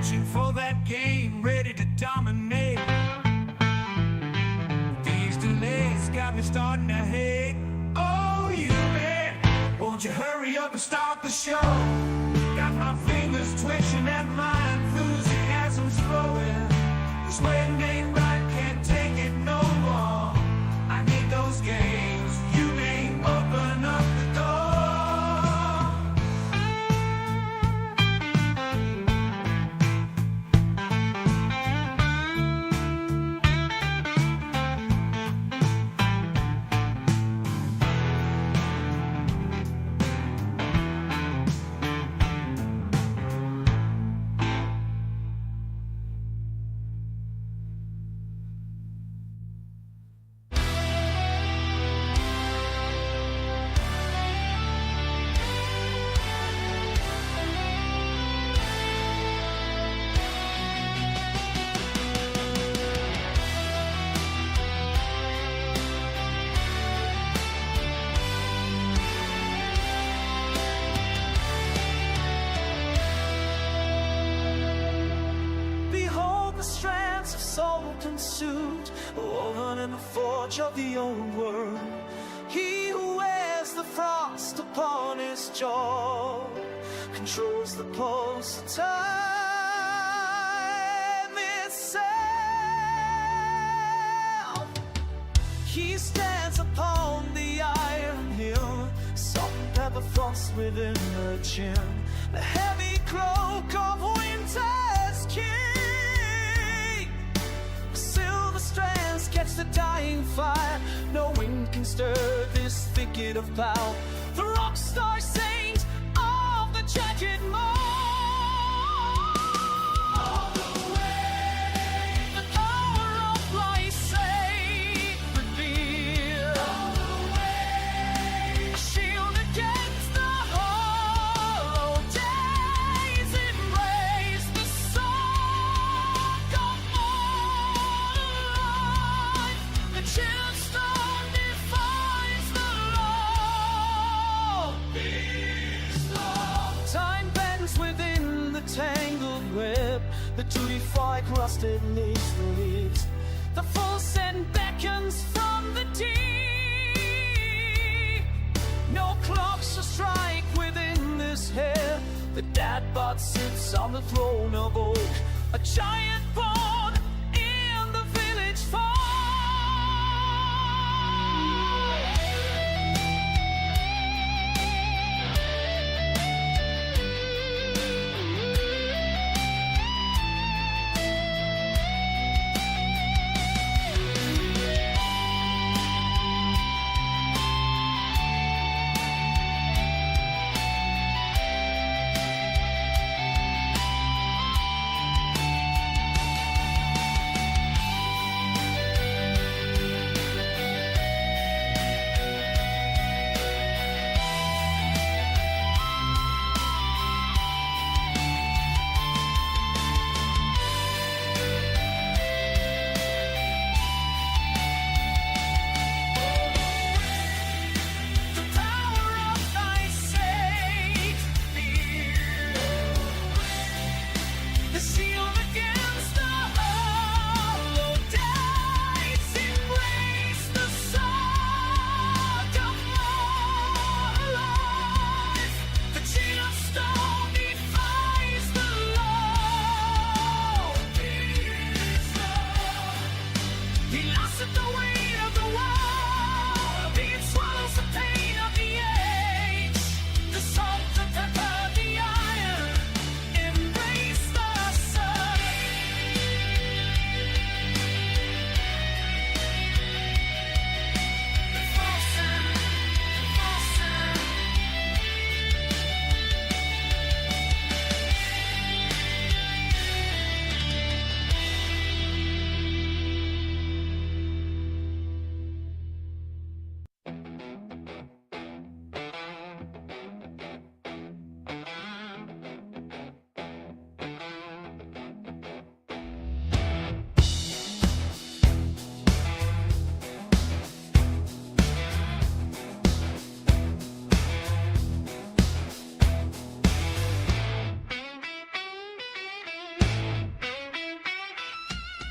Reaching for that game, ready to dominate. These delays got me starting to hate. Oh, you man, won't you hurry up and start the show? Got my fingers twitching and my enthusiasm's flowing. This waiting ain't right, can't take it no more. I need those games, you may open up the door. Suit woven in the forge of the old world. He who wears the frost upon his jaw controls the pulse of time itself. He stands upon the iron hill, salt and pepper frost within her chin, the heavy cloak of winter's king. Silver strands catch the dying fire. No wind can stir this thicket of power. The rock star saint of the jagged moor. All the way, the power of my sacred beer. All the way, a shield against the hollow days. Embrace the song of the gemstone defines the law. Time bends within the tangled web. The duty fight rusted neath the leaves. The full send beckons from the deep. No clock shall strike within this hair. The dadbot sits on the throne of oak, a giant born in the village farm. The salt and pepper, the iron, embrace the sun.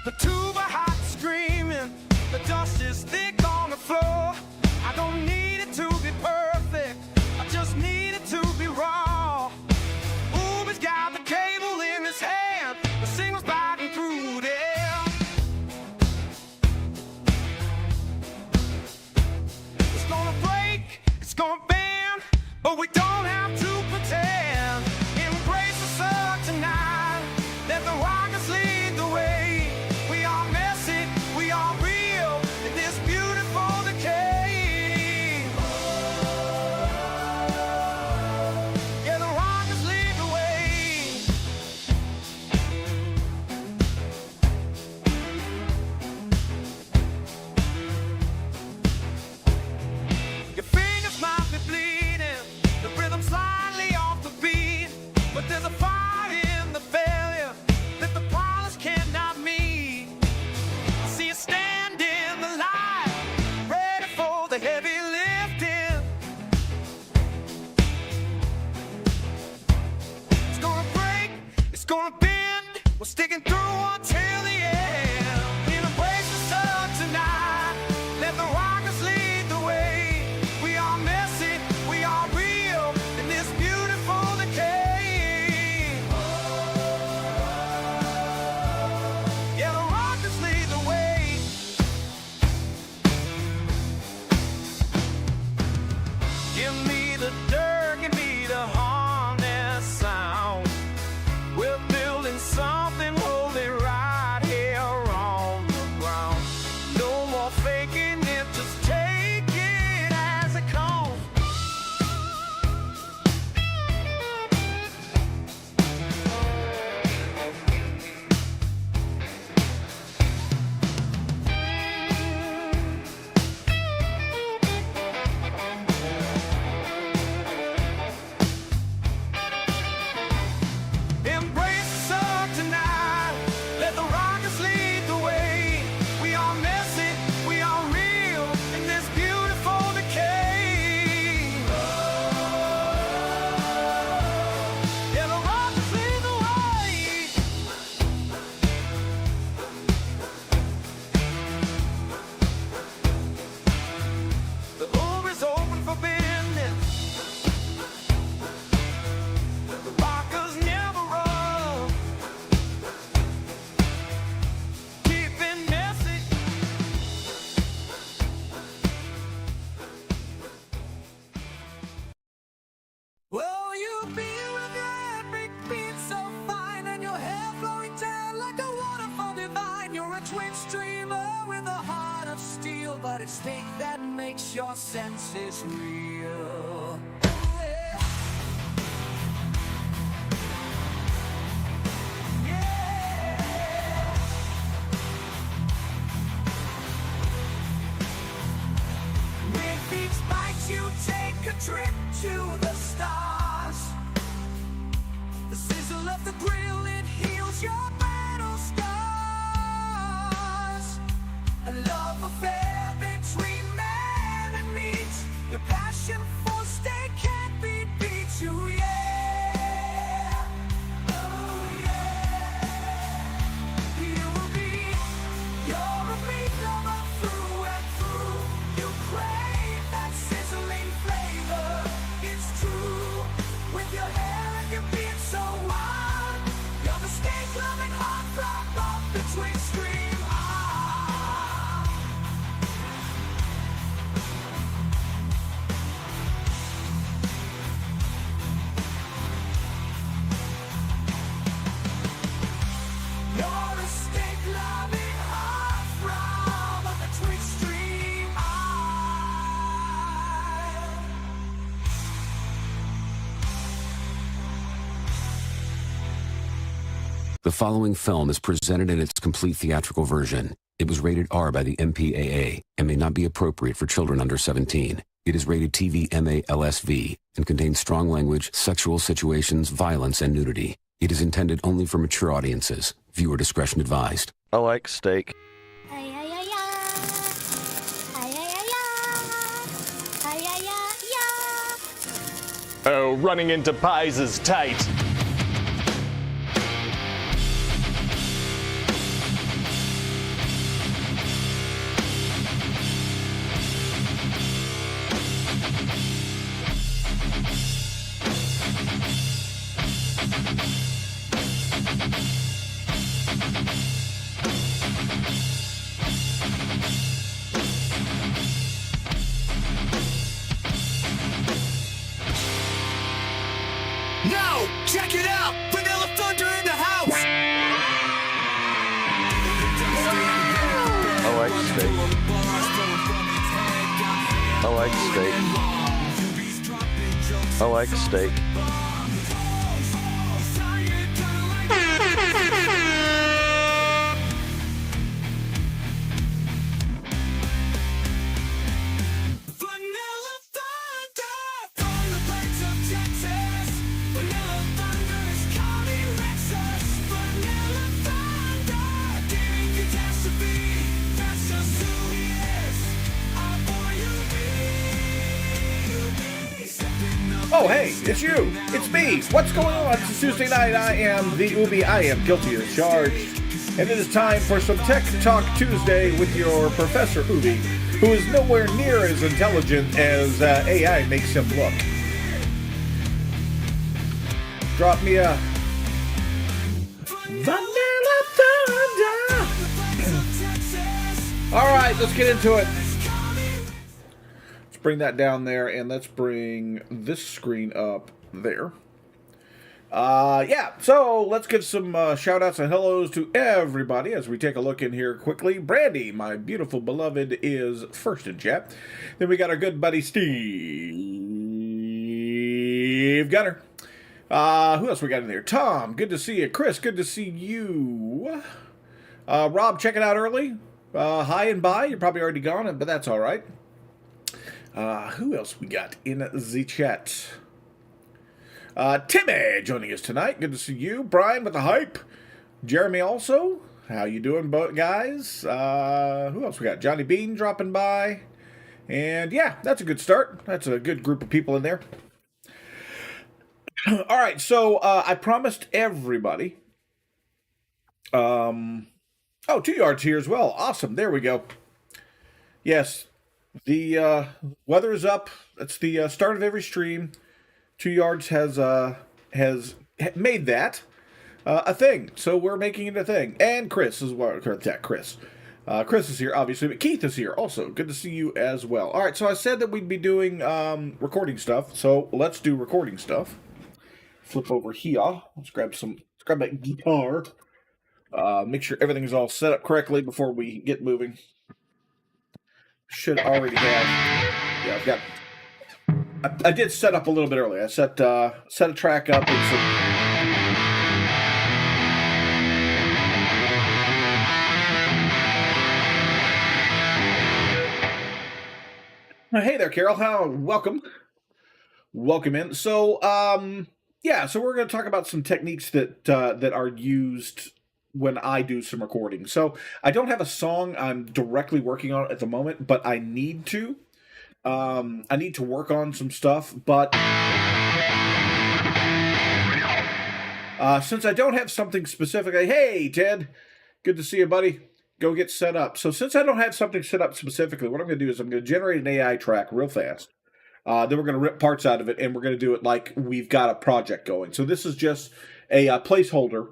The tuba hot screaming, the dust is thick on the floor. I don't need it to be perfect, I just need it to be raw. Ubi's got the cable in his hand, the signal's biting through there. It's gonna break, it's gonna bend, but we don't have to pretend. Embrace the sun tonight, let the rockets lead the way. We are messy, we are real, in this beautiful decay. Yeah, the rockets lead the way. Your fingers might be bleeding, the rhythm slightly off the beat, but there's a fire in the failure that the pilots cannot meet. I see you stand in the light, ready for the heavy lifting. It's gonna break, it's gonna bend, we're sticking through until the end. Embrace the sun tonight, let the rockets lead the way. We are messy, we are real, in this beautiful decay. Yeah, the rockets lead the way. Give me the dirt, give me the harness sound. We're building something holy right here on the ground. No more faking it, just take it as it comes. Embrace the sun tonight, let the rockets lead the way. We are messy, we are real, in this beautiful decay. Yeah, the rockets lead the way. The Uber's open for business, the rockers never run. Keeping messy. Well, you feel with your head beat so fine, and your hair flowing down like a waterfall divine. You're a twin streamer with a heart of steel, but it's fate that makes your senses real. Yeah. When feet bite you, take a trip to the stars. The sizzle of the grill, it heals your battle scars. A love affair between man and meat. Your passion for steak can't be beat you, yeah. Oh yeah. You'll be, you're a meat lover through and through. You crave that sizzling flavor, it's true. With your hair and your beard so wild, you're the steak-loving heartthrob of the twin stream. Ah. You're a steak-loving heartthrob of the twin stream. Ah. The following film is presented in its complete theatrical version. It was rated R by the MPAA and may not be appropriate for children under 17. It is rated TV MA LSV and contains strong language, sexual situations, violence, and nudity. It is intended only for mature audiences. Viewer discretion advised. I like steak. Ay, ay, ay, ay. Ay, ay, ay, ay. Ay, ay, ay, ay. Oh, running into pies is tight. steak. I like steak. I like steak. Oh, hey, it's you. It's me. What's going on? It's Tuesday night. I am TheUBIE. I am guilty as charged. And it is time for some Tech Talk Tuesday with your Professor UBIE, who is nowhere near as intelligent as AI makes him look. Drop me a Vanilla Thunder. All right, let's get into it. Bring that down there, and let's bring this screen up there. Yeah, so let's give some shout-outs and hellos to everybody as we take a look in here quickly. Brandy, my beautiful beloved, is first in chat. Then we got our good buddy Steve Gunner. Who else we got in there? Tom, good to see you. Chris, good to see you. Rob, checking out early. Hi and bye. You're probably already gone, but that's all right. Who else we got in the chat? Timmy joining us tonight. Good to see you. Brian with the hype. Jeremy also. How you doing, guys? Who else we got? Johnny Bean dropping by. And yeah, that's a good start. That's a good group of people in there. All right, so I promised everybody. Oh, 2 yards here as well. Awesome. There we go. Yes. The weather is up. That's the start of every stream. 2 yards has made that a thing. So we're making it a thing. And Chris is Chris is here, obviously, but Keith is here also. Good to see you as well. All right, so I said that we'd be doing recording stuff. So let's do recording stuff. Flip over here. Let's grab that guitar. Make sure everything's all set up correctly before we get moving. Should already have. Yeah, I've got. I did set up a little bit earlier. I set a track up and some. Hey there, Carol. Welcome in. So, yeah. So we're going to talk about some techniques that are used when I do some recording. So I don't have a song I'm directly working on at the moment, but I need to. I need to work on some stuff, but since I don't have something specific, hey, Ted, good to see you, buddy. Go get set up. So since I don't have something set up specifically, what I'm going to do is I'm going to generate an AI track real fast. Then we're going to rip parts out of it, and we're going to do it like we've got a project going. So this is just a placeholder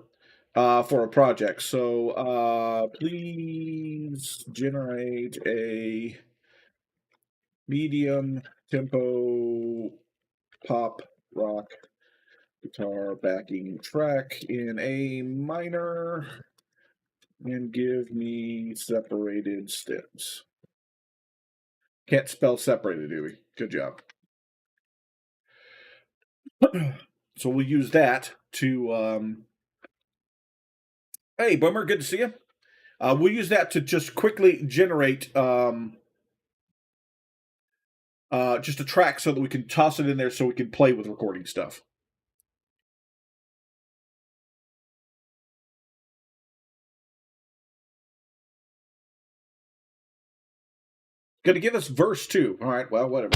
for a project. So please generate a medium tempo pop rock guitar backing track in A minor and give me separated stems. Can't spell separated, do we? Good job. So we'll use that to hey, Boomer, good to see you. We'll use that to just quickly generate just a track so that we can toss it in there so we can play with recording stuff. Going to give us verse 2. All right, well, whatever.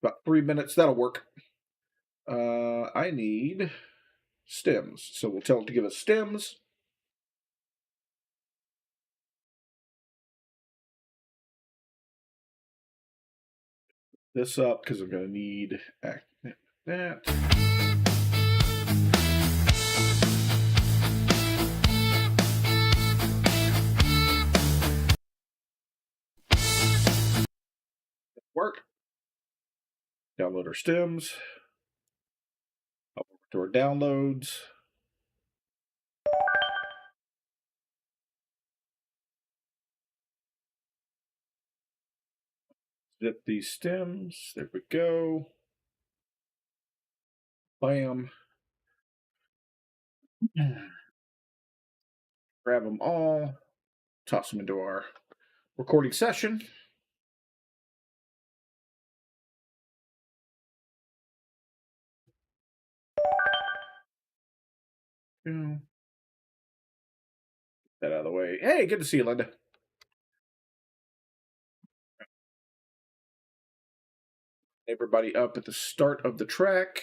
About 3 minutes, that'll work. I need stems. So we'll tell it to give us stems. This up because I'm going to need that. Work. Download our stems. Up to our downloads. Zip these stems. There we go. Bam. Grab them all. Toss them into our recording session. Get that out of the way. Hey, good to see you, Linda. Everybody up at the start of the track.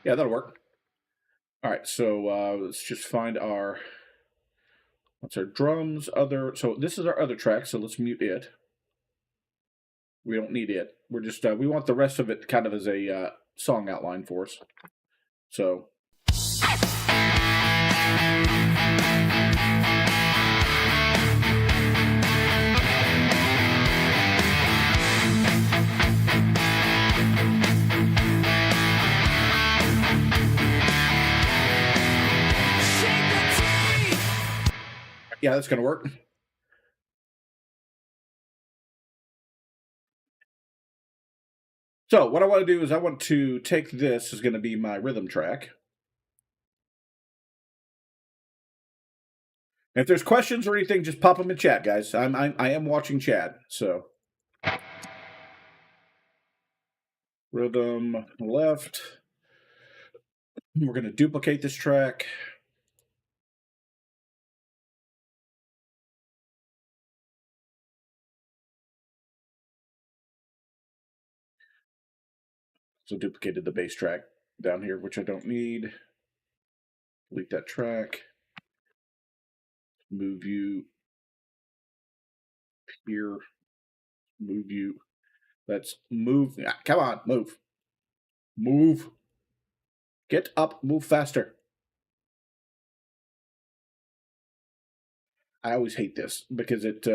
Yeah, that'll work. All right, so let's just find our, what's our drums, so this is our other track, so let's mute it. We don't need it. We're just, we want the rest of it kind of as a song outline for us. So. Yeah, that's going to work. So what I want to do is I want to take this is going to be my rhythm track. And if there's questions or anything, just pop them in chat, guys. I am watching chat, so. Rhythm left. We're going to duplicate this track. So duplicated the bass track down here, which I don't need. Delete that track. Move you here. Move you. Let's move. Come on, move. Move. Get up, move faster. I always hate this because it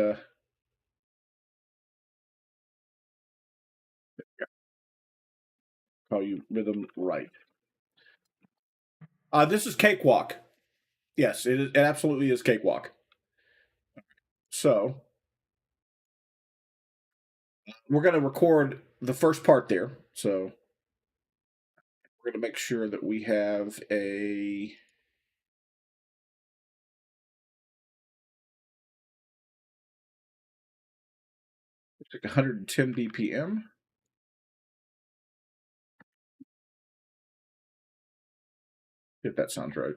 call you rhythm right. This is Cakewalk. Yes, it absolutely is Cakewalk. So we're going to record the first part there. So we're going to make sure that we have a it's like 110 BPM. If that sounds right.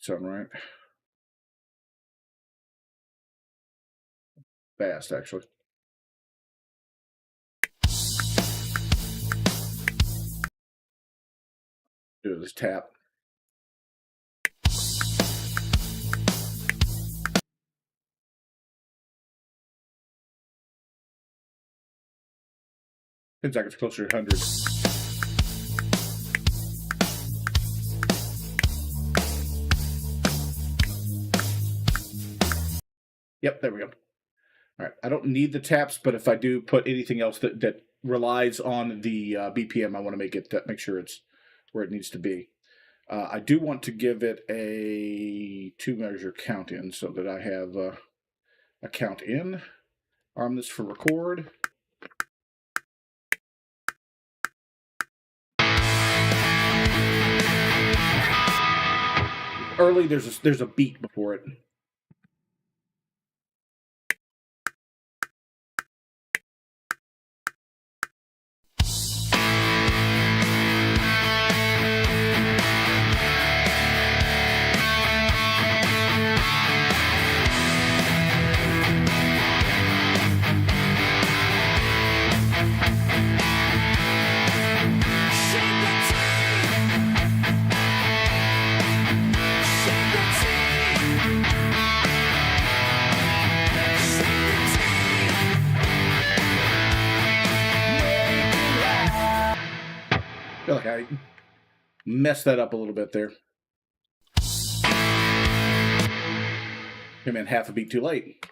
Sound right? Fast, actually. Do this tap. Seems like it's closer to 100. Yep, there we go. All right, I don't need the taps, but if I do put anything else that relies on the BPM, I want to make sure it's where it needs to be. I do want to give it a 2-measure count in so that I have a count in. Arm this for record. Early, there's a beat before it. feel like I messed that up a little bit there. Came in half a beat too late.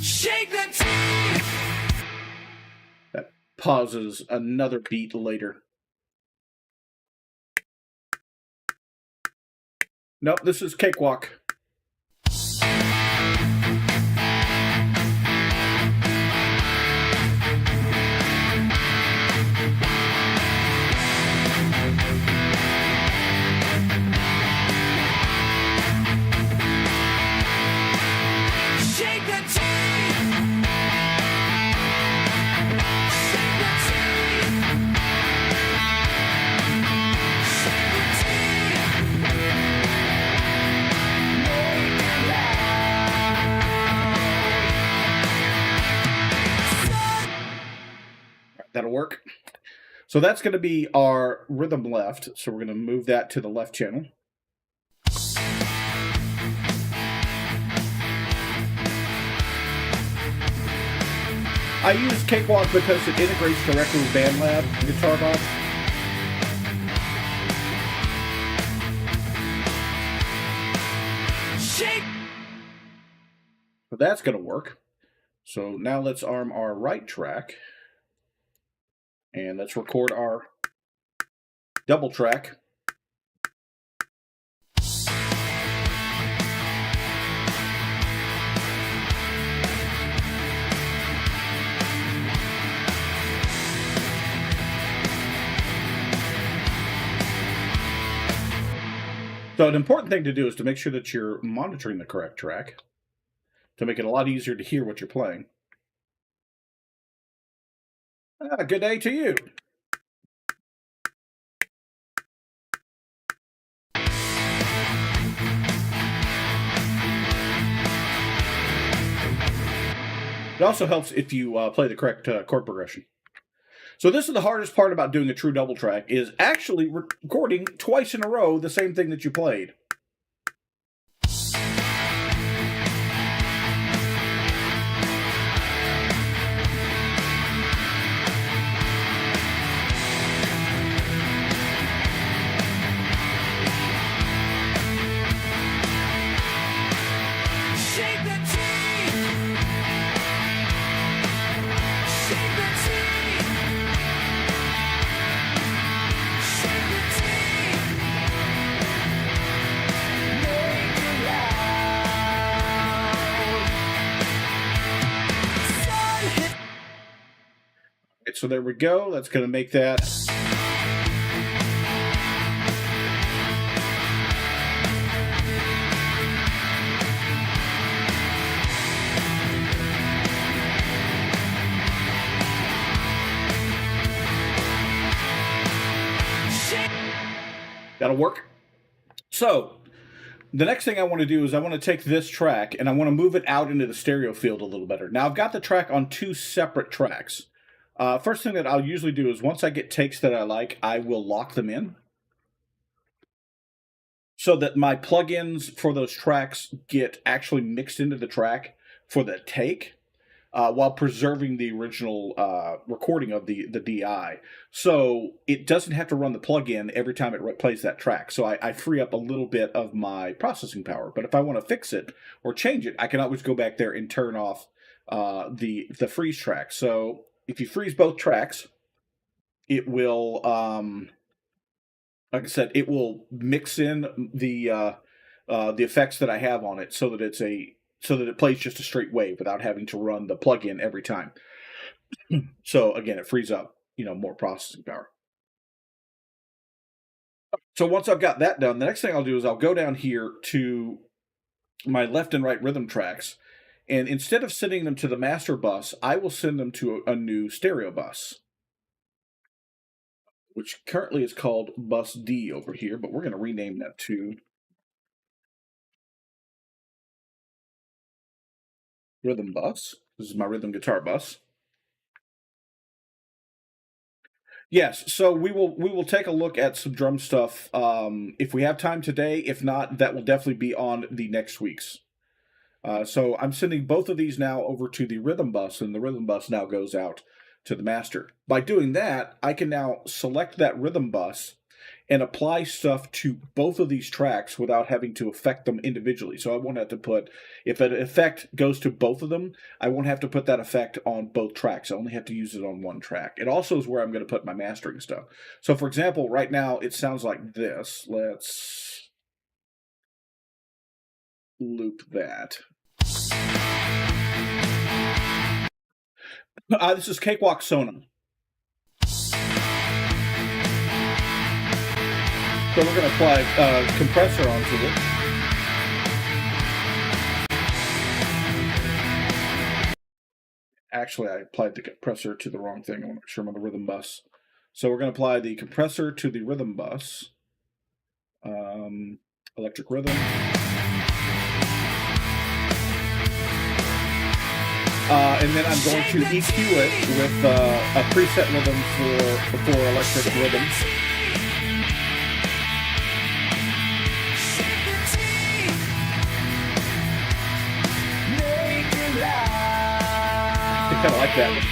Shake the tea. That pauses another beat later. Nope, this is Cakewalk. Shake the tea. Shake the tea. Shake the tea. That'll work. So that's going to be our rhythm left. So we're going to move that to the left channel. I use Cakewalk because it integrates directly with BandLab Guitar Box. Shake. So that's going to work. So now let's arm our right track. And let's record our double track. So an important thing to do is to make sure that you're monitoring the correct track to make it a lot easier to hear what you're playing. Good day to you. It also helps if you play the correct chord progression. So this is the hardest part about doing a true double track, is actually recording twice in a row the same thing that you played. Shake the tea. Shake the tea. Shake the tea. Make it loud. Sun hit. Right, so there we go. That's going to make that. Shake. That'll work. So the next thing I want to do is I want to take this track and I want to move it out into the stereo field a little better. Now I've got the track on two separate tracks. First thing that I'll usually do is once I get takes that I like, I will lock them in so that my plugins for those tracks get actually mixed into the track for the take, while preserving the original recording of the DI. So it doesn't have to run the plugin every time it plays that track. So I free up a little bit of my processing power. But if I want to fix it or change it, I can always go back there and turn off the freeze track. So if you freeze both tracks, it will, like I said, it will mix in the effects that I have on it so that it plays just a straight wave without having to run the plugin every time. So again, it frees up, more processing power. So once I've got that done, the next thing I'll do is I'll go down here to my left and right rhythm tracks, and instead of sending them to the master bus, I will send them to a new stereo bus, which currently is called bus D over here, but we're going to rename that to rhythm bus. This is my rhythm guitar bus. Yes, so we will take a look at some drum stuff if we have time today. If not, that will definitely be on the next week's. So I'm sending both of these now over to the rhythm bus, and the rhythm bus now goes out to the master. By doing that, I can now select that rhythm bus and apply stuff to both of these tracks without having to affect them individually. So I won't have to put, if an effect goes to both of them, I won't have to put that effect on both tracks. I only have to use it on one track. It also is where I'm going to put my mastering stuff. So for example, right now it sounds like this. Let's loop that. This is Cakewalk Sona. So we're going to apply compressor onto it. Actually, I applied the compressor to the wrong thing. I want to make sure I'm on the rhythm bus. So we're going to apply the compressor to the rhythm bus. Electric rhythm. And then I'm going to EQ it with a preset rhythm for electric rhythm. I kind of like that one.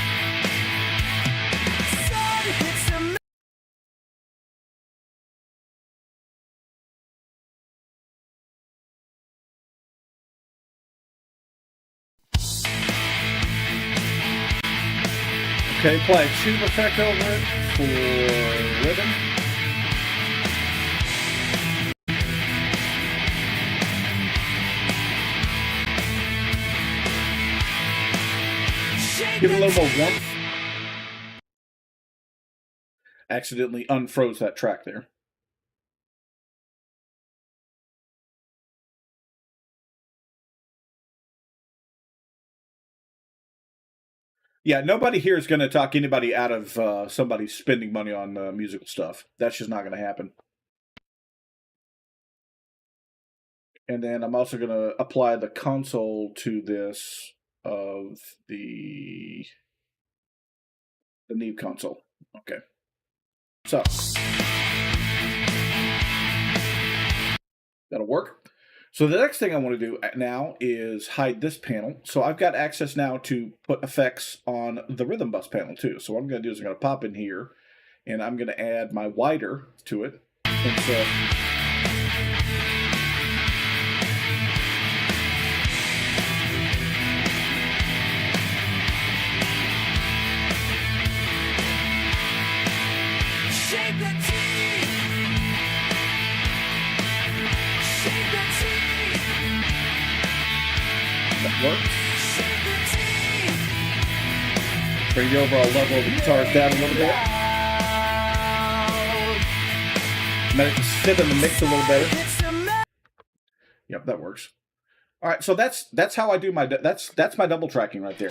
Okay, apply a tube effect over it for rhythm. Give it a little more warmth. Accidentally unfroze that track there. Yeah, nobody here is going to talk anybody out of somebody spending money on musical stuff. That's just not going to happen. And then I'm also going to apply the console to this of the Neve console. Okay. So that'll work. So the next thing I want to do now is hide this panel. So I've got access now to put effects on the rhythm bus panel too. So what I'm going to do is I'm going to pop in here and I'm going to add my wider to it. And so works. Bring the overall level of the guitars down a little bit. Let it sit in the mix a little better. Yep, that works. All right, so that's how I do my that's my double tracking right there.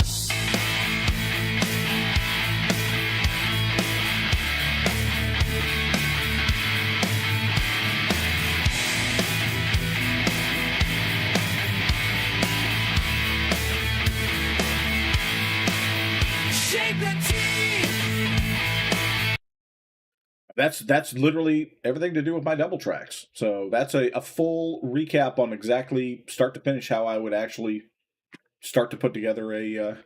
That's literally everything to do with my double tracks. So that's a full recap on exactly start to finish how I would actually start to put together a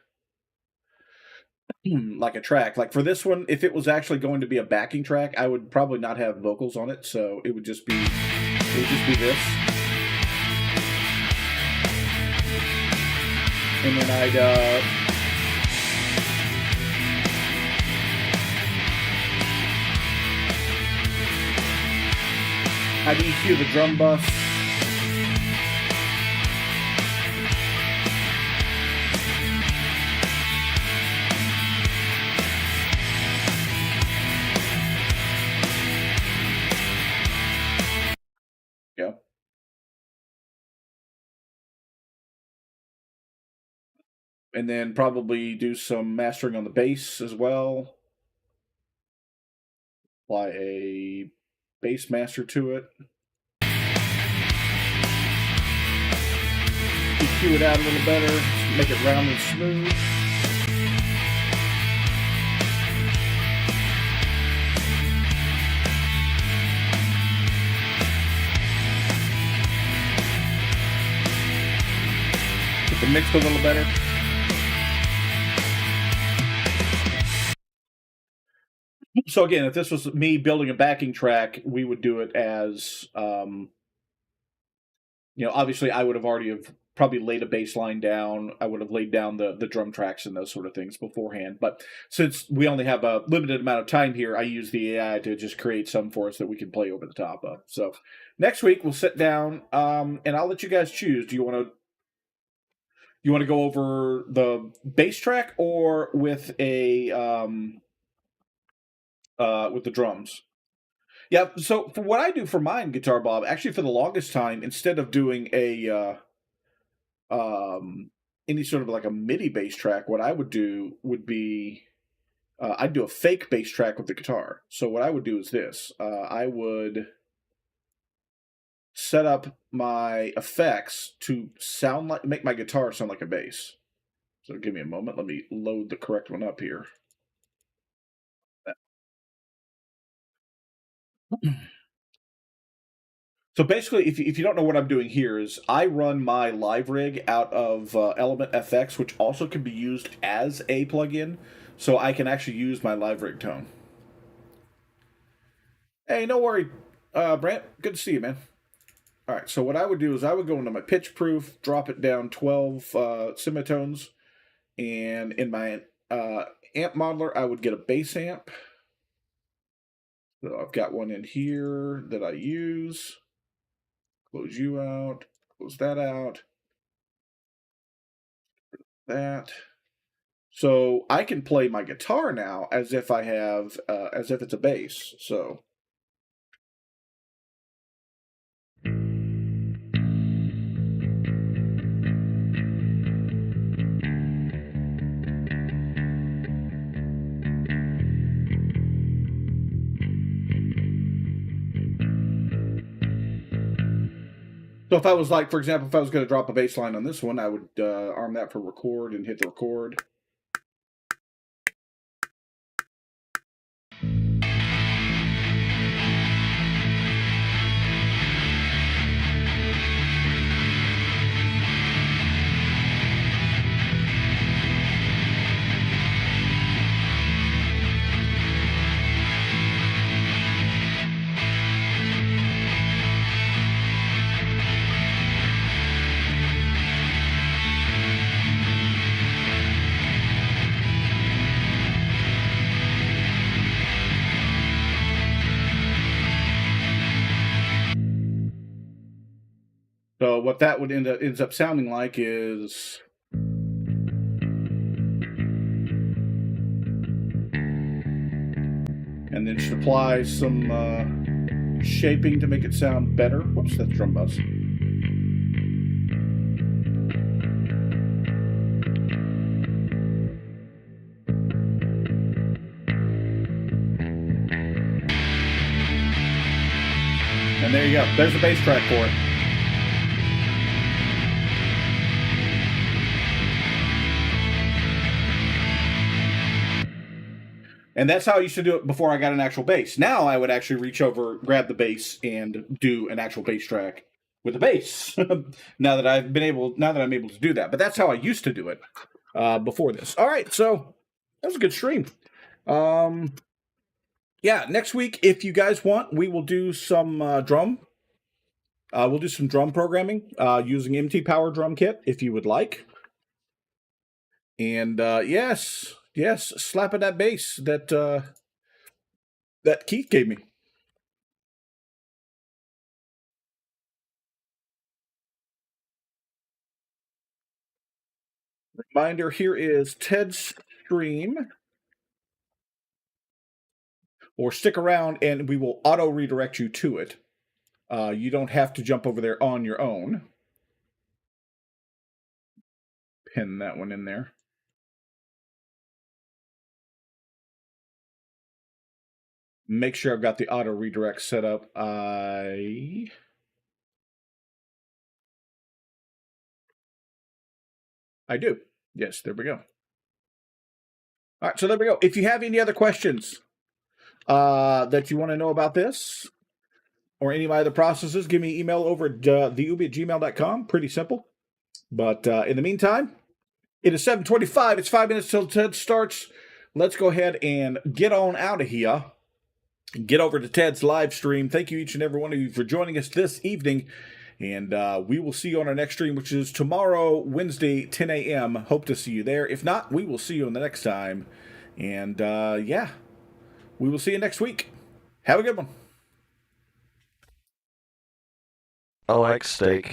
like a track. Like for this one, if it was actually going to be a backing track, I would probably not have vocals on it, so it would just be this. And then I'd EQ the drum bus. Go. And then probably do some mastering on the bass as well. Apply a bass master to it. EQ it out a little better. make it round and smooth. Get the mix a little better. So again, if this was me building a backing track, we would do it as, obviously I would have already probably laid a bass line down. I would have laid down the drum tracks and those sort of things beforehand. But since we only have a limited amount of time here, I use the AI to just create some for us that we can play over the top of. So next week we'll sit down, and I'll let you guys choose. Do you want to go over the bass track or with a with the drums? Yeah, so for what I do for mine, Guitar Bob, actually for the longest time, instead of doing a any sort of like a MIDI bass track, what I would do would be I'd do a fake bass track with the guitar. So what I would do is this: I would set up my effects to make my guitar sound like a bass. So give me a moment. Let me load the correct one up here. So basically, if you don't know what I'm doing here, is I run my live rig out of Element FX, which also can be used as a plugin, so I can actually use my live rig tone. Hey, no worry, Brent. Good to see you, man. All right, so what I would do is I would go into my pitch proof, drop it down 12 semitones, and in my amp modeler, I would get a bass amp. So I've got one in here that I use. Close you out, close that out, that. So I can play my guitar now as if I have, as if it's a bass. So. So if I was like, for example, if I was going to drop a bass line on this one, I would arm that for record and hit the record. So what that would ends up sounding like is. And then just apply some shaping to make it sound better. Whoops, that's drum bus. And there you go. There's the bass track for it. And that's how I used to do it before I got an actual bass. Now I would actually reach over, grab the bass, and do an actual bass track with the bass. now that I'm able to do that. But that's how I used to do it before this. All right, so that was a good stream. Yeah, next week, if you guys want, we will do some drum. We'll do some drum programming using MT Power Drum Kit, if you would like. And yes, slap at that bass that Keith gave me. Reminder, here is Ted's stream. Or stick around and we will auto redirect you to it. You don't have to jump over there on your own. Pin that one in there. Make sure I've got the auto redirect set up. I do. Yes, there we go. All right, so there we go. If you have any other questions that you want to know about this or any of my other processes, give me an email over at TheUBIE@gmail.com. Pretty simple. But in the meantime, it is 7:25. It's 5 minutes till Ted starts. Let's go ahead and get on out of here. Get over to Ted's live stream. Thank you, each and every one of you, for joining us this evening. And we will see you on our next stream, which is tomorrow, Wednesday, 10 a.m. Hope to see you there. If not, we will see you on the next time. And yeah, we will see you next week. Have a good one. I like steak.